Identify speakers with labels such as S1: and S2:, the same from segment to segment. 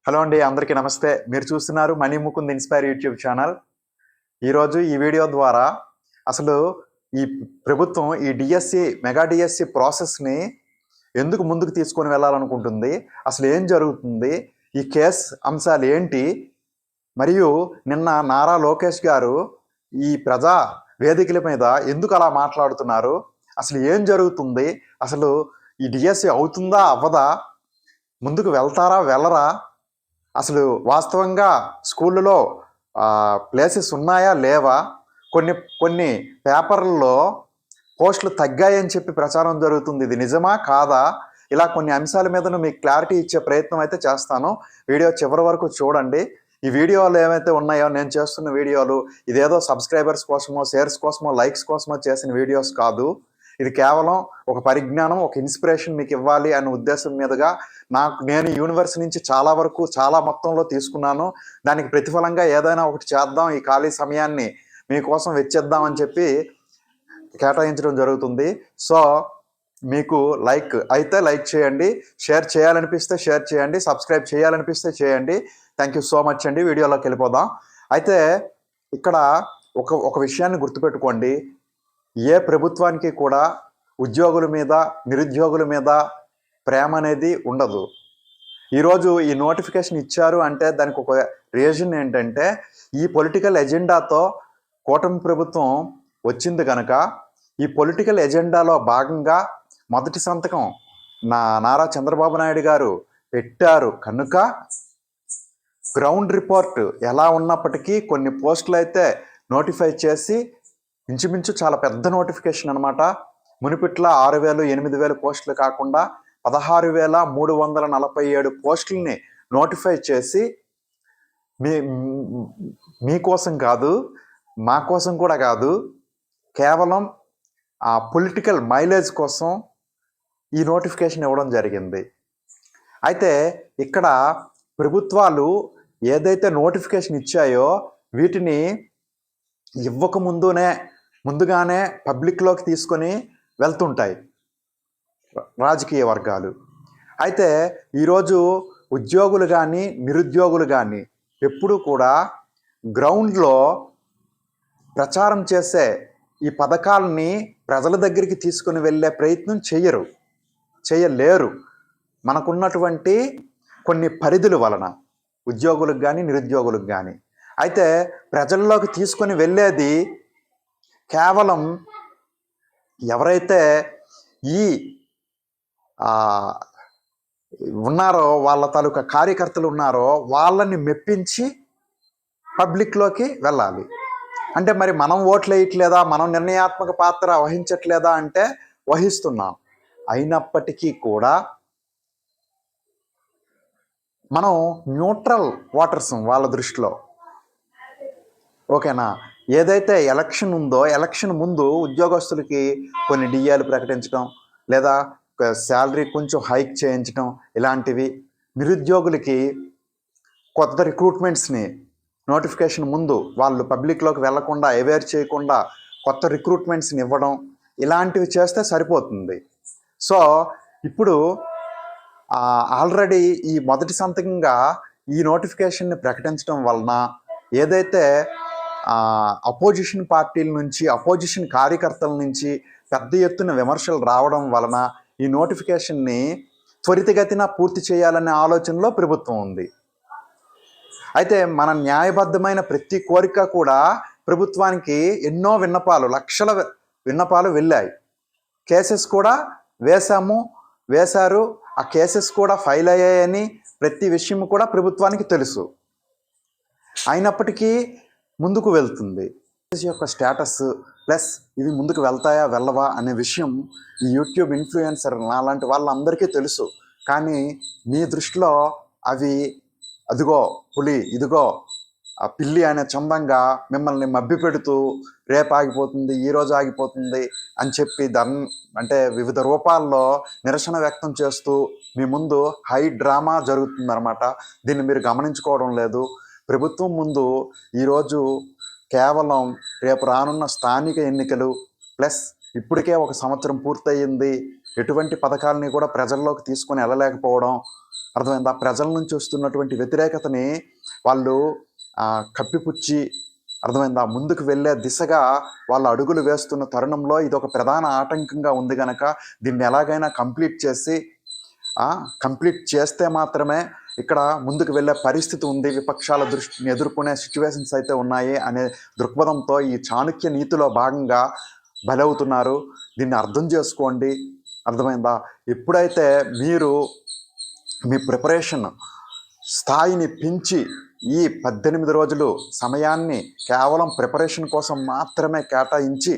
S1: Hello అండి, అందరికీ నమస్తే. మీరు చూస్తున్నారు money Mukund inspire YouTube channel. ఈరోజు ఈ వీడియో ద్వారా అసలు ఈ ప్రభుత్వం ఈ డిఎస్సి మెగా డిఎస్సి ప్రాసెస్ని ఎందుకు ముందుకు తీసుకొని వెళ్ళాలనుకుంటుంది, అసలు ఏం జరుగుతుంది, ఈ కేస్ అంశాలు ఏంటి, మరియు నిన్న నారా లోకేష్ గారు ఈ ప్రజా వేదికల మీద ఎందుకు అలా మాట్లాడుతున్నారు, అసలు ఏం జరుగుతుంది, అసలు ఈ డిఎస్సి అవుతుందా అవ్వదా, ముందుకు వెళ్తారా వెళ్ళరా, అసలు వాస్తవంగా స్కూళ్ళలో ప్లేసెస్ ఉన్నాయా లేవా, కొన్ని కొన్ని పేపర్లలో పోస్టులు తగ్గాయని చెప్పి ప్రచారం జరుగుతుంది, ఇది నిజమా కాదా, ఇలా కొన్ని అంశాల మీద మీకు క్లారిటీ ఇచ్చే ప్రయత్నం అయితే చేస్తాను. వీడియో చివరి వరకు చూడండి. ఈ వీడియోలు ఏమైతే ఉన్నాయో, నేను చేస్తున్న వీడియోలు ఇదేదో సబ్స్క్రైబర్స్ కోసమో, షేర్స్ కోసమో, లైక్స్ కోసమో చేసిన వీడియోస్ కాదు. ఇది కేవలం ఒక పరిజ్ఞానం, ఒక ఇన్స్పిరేషన్ మీకు ఇవ్వాలి అనే ఉద్దేశం మీదుగా నేను యూనివర్స్ నుంచి చాలా మొత్తంలో తీసుకున్నాను. దానికి ప్రతిఫలంగా ఏదైనా ఒకటి చేద్దాం, ఈ ఖాళీ సమయాన్ని మీకోసం వెచ్చేద్దామని చెప్పి కేటాయించడం జరుగుతుంది. సో మీకు లైక్ అయితే లైక్ చేయండి, షేర్ చేయాలనిపిస్తే షేర్ చేయండి, సబ్స్క్రైబ్ చేయాలనిపిస్తే చేయండి. థ్యాంక్ యూ సో మచ్ అండి. వీడియోలోకి వెళ్ళిపోదాం. అయితే ఇక్కడ ఒక విషయాన్ని గుర్తుపెట్టుకోండి. ఏ ప్రభుత్వానికి కూడా ఉద్యోగుల మీద, నిరుద్యోగుల మీద ప్రేమ అనేది ఉండదు. ఈరోజు ఈ నోటిఫికేషన్ ఇచ్చారు అంటే దానికి ఒక రీజన్ ఏంటంటే, ఈ పొలిటికల్ ఎజెండాతో కూటమి ప్రభుత్వం వచ్చింది కనుక, ఈ పొలిటికల్ ఎజెండాలో భాగంగా మొదటి సంతకం నారా చంద్రబాబు నాయుడు గారు పెట్టారు కనుక, గ్రౌండ్ రిపోర్ట్ ఎలా ఉన్నప్పటికీ కొన్ని పోస్టులు అయితే నోటిఫై చేసి, ఇంచుమించు చాలా పెద్ద నోటిఫికేషన్ అనమాట. మునిపిట్ల 6,000, 8,000 పోస్టులు కాకుండా 16,347 పోస్టుల్ని నోటిఫై చేసి, మీకోసం కాదు, మా కోసం కూడా కాదు, కేవలం ఆ పొలిటికల్ మైలేజ్ కోసం ఈ నోటిఫికేషన్ ఇవ్వడం జరిగింది. అయితే ఇక్కడ ప్రభుత్వాలు ఏదైతే నోటిఫికేషన్ ఇచ్చాయో వీటిని ముందుగానే పబ్లిక్లోకి తీసుకొని వెళ్తుంటాయి రాజకీయ వర్గాలు. అయితే ఈరోజు ఉద్యోగులు కానీ, నిరుద్యోగులు కానీ ఎప్పుడూ కూడా గ్రౌండ్లో ప్రచారం చేసే ఈ పథకాలని ప్రజల దగ్గరికి తీసుకుని వెళ్ళే ప్రయత్నం చేయలేరు. మనకున్నటువంటి కొన్ని పరిధుల వలన ఉద్యోగులకు కానీ, నిరుద్యోగులకు కానీ. అయితే ప్రజల్లోకి తీసుకొని వెళ్ళేది కేవలం ఎవరైతే ఈ ఉన్నారో, వాళ్ళ తాలూకా కార్యకర్తలు ఉన్నారో వాళ్ళని మెప్పించి పబ్లిక్లోకి వెళ్ళాలి. అంటే మరి మనం ఓట్లు వేయట్లేదా, మనం నిర్ణయాత్మక పాత్ర వహించట్లేదా అంటే వహిస్తున్నాం. అయినప్పటికీ కూడా మనం న్యూట్రల్ ఓటర్స్ వాళ్ళ దృష్టిలో. ఓకేనా? ఏదైతే ఎలక్షన్ ఉందో, ఎలక్షన్ ముందు ఉద్యోగస్తులకి కొన్ని డిఏలు ప్రకటించడం, లేదా శాలరీ కొంచెం హైక్ చేయించడం, ఇలాంటివి. నిరుద్యోగులకి కొత్త రిక్రూట్మెంట్స్ని నోటిఫికేషన్ ముందు వాళ్ళు పబ్లిక్లోకి వెళ్లకుండా, అవేర్ చేయకుండా కొత్త రిక్రూట్మెంట్స్ని ఇవ్వడం, ఇలాంటివి చేస్తే సరిపోతుంది. సో ఇప్పుడు ఆల్రెడీ ఈ మొదటి సంతకంగా ఈ నోటిఫికేషన్ని ప్రకటించడం వలన ఏదైతే అపోజిషన్ పార్టీల నుంచి, అపోజిషన్ కార్యకర్తల నుంచి పెద్ద ఎత్తున విమర్శలు రావడం వలన ఈ నోటిఫికేషన్ని త్వరితగతిన పూర్తి చేయాలనే ఆలోచనలో ప్రభుత్వం ఉంది. అయితే మన న్యాయబద్ధమైన ప్రతి కోరిక కూడా ప్రభుత్వానికి ఎన్నో లక్షల విన్నపాలు వెళ్ళాయి. కేసెస్ కూడా వేశారు. ఆ కేసెస్ కూడా ఫైల్ అయ్యాయని ప్రతి విషయం కూడా ప్రభుత్వానికి తెలుసు. అయినప్పటికీ ముందుకు వెళ్తుంది. యొక్క స్టేటస్ ప్లస్ ఇవి ముందుకు వెళ్తాయా వెళ్ళవా అనే విషయం ఈ యూట్యూబ్ ఇన్ఫ్లుయెన్సర్ అలాంటి వాళ్ళందరికీ తెలుసు. కానీ మీ దృష్టిలో అవి అదిగో పులి, ఇదిగో ఆ పిల్లి అనే చందంగా మిమ్మల్ని మభ్యపెడుతూ రేపు ఆగిపోతుంది, ఈరోజు ఆగిపోతుంది అని చెప్పి అంటే వివిధ రూపాల్లో నిరసన వ్యక్తం చేస్తూ మీ ముందు హై డ్రామా జరుగుతుందన్నమాట. దీన్ని మీరు గమనించుకోవడం లేదు. ప్రభుత్వం ముందు ఈరోజు కేవలం రేపు రానున్న స్థానిక ఎన్నికలు ప్లస్ ఇప్పటికే 1 సంవత్సరం పూర్తయింది, ఎటువంటి పథకాలని కూడా ప్రజల్లోకి తీసుకొని వెళ్ళలేకపోవడం, అర్థమైందా? ప్రజల నుంచి వస్తున్నటువంటి వ్యతిరేకతని వాళ్ళు కప్పిపుచ్చి, అర్థమైందా, ముందుకు వెళ్ళే దిశగా వాళ్ళ అడుగులు వేస్తున్న తరుణంలో ఇది ఒక ప్రధాన ఆటంకంగా ఉంది కనుక దీన్ని ఎలాగైనా కంప్లీట్ చేస్తే మాత్రమే ఇక్కడ ముందుకు వెళ్ళే పరిస్థితి ఉంది, విపక్షాల దృష్టిని ఎదుర్కొనే సిచ్యువేషన్స్ అయితే ఉన్నాయి అనే దృక్పథంతో ఈ చాణక్య నీతిలో భాగంగా బలవుతున్నారు. దీన్ని అర్థం చేసుకోండి. అర్థమైందా? ఎప్పుడైతే మీరు మీ ప్రిపరేషన్ స్థాయిని పెంచి ఈ 18 రోజులు సమయాన్ని కేవలం ప్రిపరేషన్ కోసం మాత్రమే కేటాయించి,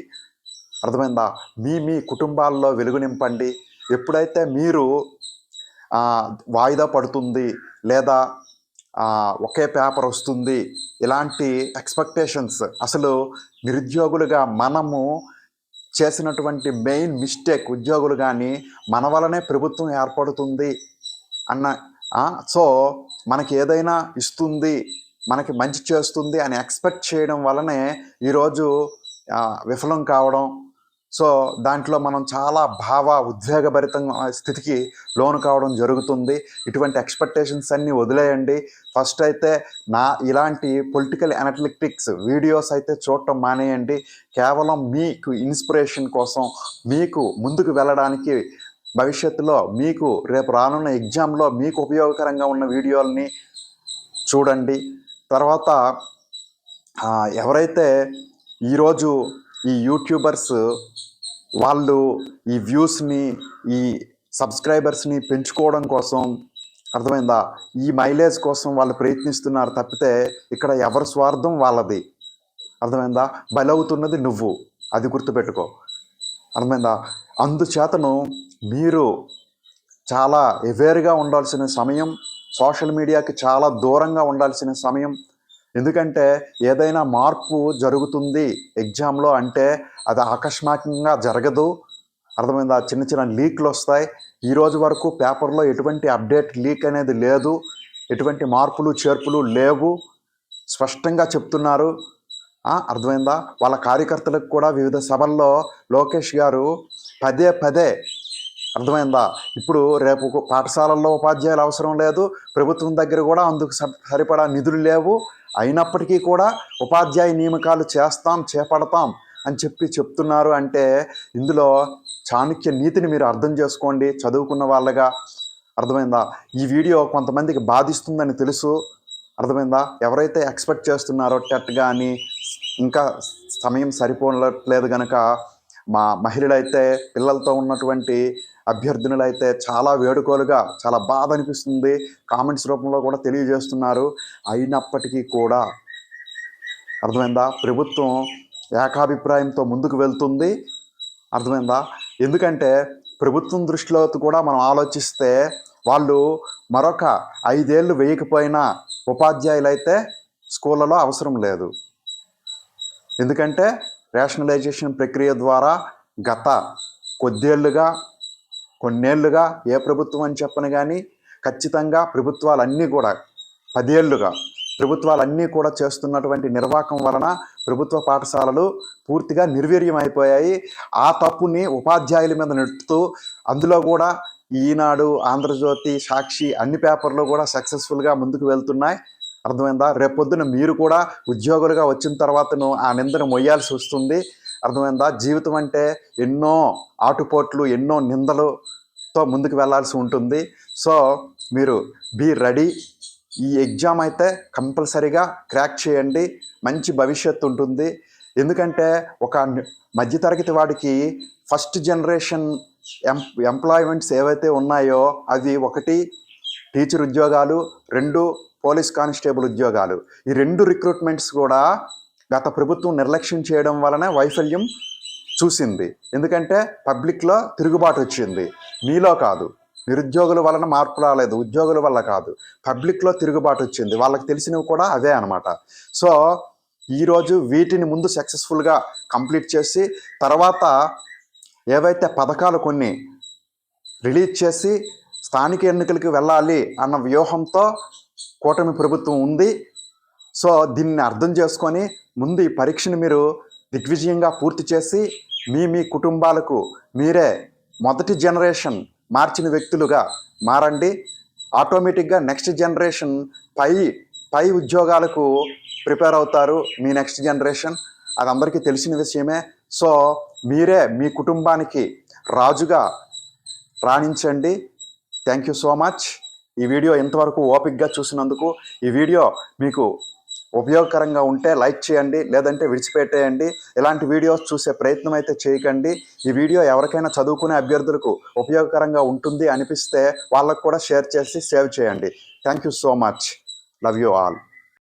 S1: అర్థమైందా, మీ కుటుంబాల్లో వెలుగు నింపండి. ఎప్పుడైతే మీరు వాయిదా పడుతుంది లేదా ఒకే పేపర్ వస్తుంది ఇలాంటి ఎక్స్పెక్టేషన్స్, అసలు నిరుద్యోగులుగా మనము చేసినటువంటి మెయిన్ మిస్టేక్, ఉద్యోగులు కానీ మన వలనే ప్రభుత్వం ఏర్పడుతుంది సో మనకి ఏదైనా ఇస్తుంది, మనకి మంచి చేస్తుంది అని ఎక్స్పెక్ట్ చేయడం వలనే ఈరోజు విఫలం కావడం. సో దాంట్లో మనం చాలా ఉద్వేగభరిత స్థితికి లోను కావడం జరుగుతుంది. ఇటువంటి ఎక్స్పెక్టేషన్స్ అన్నీ వదిలేయండి. ఫస్ట్ అయితే ఇలాంటి పొలిటికల్ అనలిటిక్స్ వీడియోస్ అయితే చూడటం మానేయండి. కేవలం మీకు ఇన్స్పిరేషన్ కోసం, మీకు ముందుకు వెళ్ళడానికి, భవిష్యత్తులో మీకు రేపు రానున్న ఎగ్జామ్లో మీకు ఉపయోగకరంగా ఉన్న వీడియోలని చూడండి. తర్వాత ఎవరైతే ఈరోజు ఈ యూట్యూబర్స్ వాళ్ళు ఈ వ్యూస్ని, ఈ సబ్స్క్రైబర్స్ని పెంచుకోవడం కోసం, అర్థమైందా, ఈ మైలేజ్ కోసం వాళ్ళు ప్రయత్నిస్తున్నారు తప్పితే ఇక్కడ ఎవరి స్వార్థం వాళ్ళది. అర్థమైందా? బలవుతున్నది నువ్వు, అది గుర్తుపెట్టుకో. అర్థమైందా? అందుచేతను మీరు చాలా అవేర్గా ఉండాల్సిన సమయం, సోషల్ మీడియాకి చాలా దూరంగా ఉండాల్సిన సమయం. ఎందుకంటే ఏదైనా మార్పు జరుగుతుంది ఎగ్జామ్లో అంటే అది ఆకస్మికంగా జరగదు. అర్థమైందా? చిన్న చిన్న లీక్లు వస్తాయి. ఈరోజు వరకు పేపర్లో ఎటువంటి అప్డేట్ లీక్ అనేది లేదు, ఎటువంటి మార్పులు చేర్పులు లేవు, స్పష్టంగా చెప్తున్నారు. అర్థమైందా? వాళ్ళ కార్యకర్తలకు కూడా వివిధ సభల్లో లోకేష్ గారు పదే అర్థమైందా, ఇప్పుడు రేపు పాఠశాలల్లో ఉపాధ్యాయులు అవసరం లేదు, ప్రభుత్వం దగ్గర కూడా అందుకు సరిపడా నిధులు లేవు, అయినప్పటికీ కూడా ఉపాధ్యాయ నియామకాలు చేపడతాం అని చెప్తున్నారు. అంటే ఇందులో చాణక్య నీతిని మీరు అర్థం చేసుకోండి చదువుకున్న వాళ్ళగా. అర్థమైందా? ఈ వీడియో కొంతమందికి బాధిస్తుందని తెలుసు. అర్థమైందా? ఎవరైతే ఎక్స్పెక్ట్ చేస్తున్నారో టెట్ కానీ ఇంకా సమయం సరిపోలేదు కనుక మా మహిళలైతే, పిల్లలతో ఉన్నటువంటి అభ్యర్థినులైతే చాలా వేడుకోలుగా, చాలా బాధ అనిపిస్తుంది, కామెంట్స్ రూపంలో కూడా తెలియజేస్తున్నారు. అయినప్పటికీ కూడా అర్థమైందా, ప్రభుత్వం ఏకాభిప్రాయంతో ముందుకు వెళ్తుంది. అర్థమైందా? ఎందుకంటే ప్రభుత్వం దృష్టిలో కూడా మనం ఆలోచిస్తే వాళ్ళు మరొక 5 ఏళ్ళు వేయకపోయినా ఉపాధ్యాయులైతే స్కూళ్ళలో అవసరం లేదు. ఎందుకంటే రేషనలైజేషన్ ప్రక్రియ ద్వారా గత కొన్నేళ్లుగా ఏ ప్రభుత్వం అని చెప్పను కానీ ఖచ్చితంగా ప్రభుత్వాలన్నీ కూడా 10 ఏళ్ళుగా ప్రభుత్వాలన్నీ కూడా చేస్తున్నటువంటి నిర్వాహకం వలన ప్రభుత్వ పాఠశాలలు పూర్తిగా నిర్వీర్యం అయిపోయాయి. ఆ తప్పుని ఉపాధ్యాయుల మీద నెట్టుతూ, అందులో కూడా ఈనాడు, ఆంధ్రజ్యోతి, సాక్షి అన్ని పేపర్లు కూడా సక్సెస్ఫుల్గా ముందుకు వెళ్తున్నాయి. అర్థమైందా? రేపొద్దున మీరు కూడా ఉద్యోగులుగా వచ్చిన తర్వాతను ఆ నిందను మొయ్యాల్సి వస్తుంది. అర్థమైందా? జీవితం అంటే ఎన్నో ఆటుపోట్లు, ఎన్నో నిందలతో ముందుకు వెళ్లాల్సి ఉంటుంది. సో మీరు బీ రెడీ. ఈ ఎగ్జామ్ అయితే కంపల్సరీగా క్రాక్ చేయండి, మంచి భవిష్యత్తు ఉంటుంది. ఎందుకంటే ఒక మధ్యతరగతి వాడికి ఫస్ట్ జనరేషన్ ఎంప్లాయ్మెంట్స్ ఏవైతే ఉన్నాయో అవి 1 టీచర్ ఉద్యోగాలు, 2 పోలీస్ కానిస్టేబుల్ ఉద్యోగాలు. ఈ 2 రిక్రూట్మెంట్స్ కూడా గత ప్రభుత్వం నిర్లక్ష్యం చేయడం వలన వైఫల్యం చూసింది. ఎందుకంటే పబ్లిక్లో తిరుగుబాటు వచ్చింది, మీలో కాదు. నిరుద్యోగుల వలన మార్పు రాలేదు, ఉద్యోగుల వల్ల కాదు, పబ్లిక్లో తిరుగుబాటు వచ్చింది. వాళ్ళకి తెలిసినవి కూడా అవే అనమాట. సో ఈరోజు వీటిని ముందు సక్సెస్ఫుల్గా కంప్లీట్ చేసి తర్వాత ఏవైతే పథకాలు కొన్ని రిలీజ్ చేసి స్థానిక ఎన్నికలకి వెళ్ళాలి అన్న వ్యూహంతో కూటమి ప్రభుత్వం ఉంది. సో దీన్ని అర్థం చేసుకొని ముందు ఈ పరీక్షను మీరు దిగ్విజయంగా పూర్తి చేసి మీ కుటుంబాలకు మీరే మొదటి జనరేషన్ మార్చిన వ్యక్తులుగా మారండి. ఆటోమేటిక్గా నెక్స్ట్ జనరేషన్ పై ఉద్యోగాలకు ప్రిపేర్ అవుతారు. మీ నెక్స్ట్ జనరేషన్ అది అందరికీ తెలిసిన విషయమే. సో మీరే మీ కుటుంబానికి రాజుగా రాణించండి. Thank you so much. ఈ వీడియో ఇంతవరకు ఓపిక్గా చూసినందుకు. ఈ వీడియో మీకు ఉపయోగకరంగా ఉంటే లైక్ చేయండి, లేదంటే విడిచిపెట్టేయండి. ఇలాంటి వీడియోస్ చూసే ప్రయత్నం అయితే చేయకండి. ఈ వీడియో ఎవరికైనా చదువుకునే అభ్యర్థులకు ఉపయోగకరంగా ఉంటుంది అనిపిస్తే వాళ్ళకు కూడా షేర్ చేసి సేవ్ చేయండి. Thank you so much. Love you all.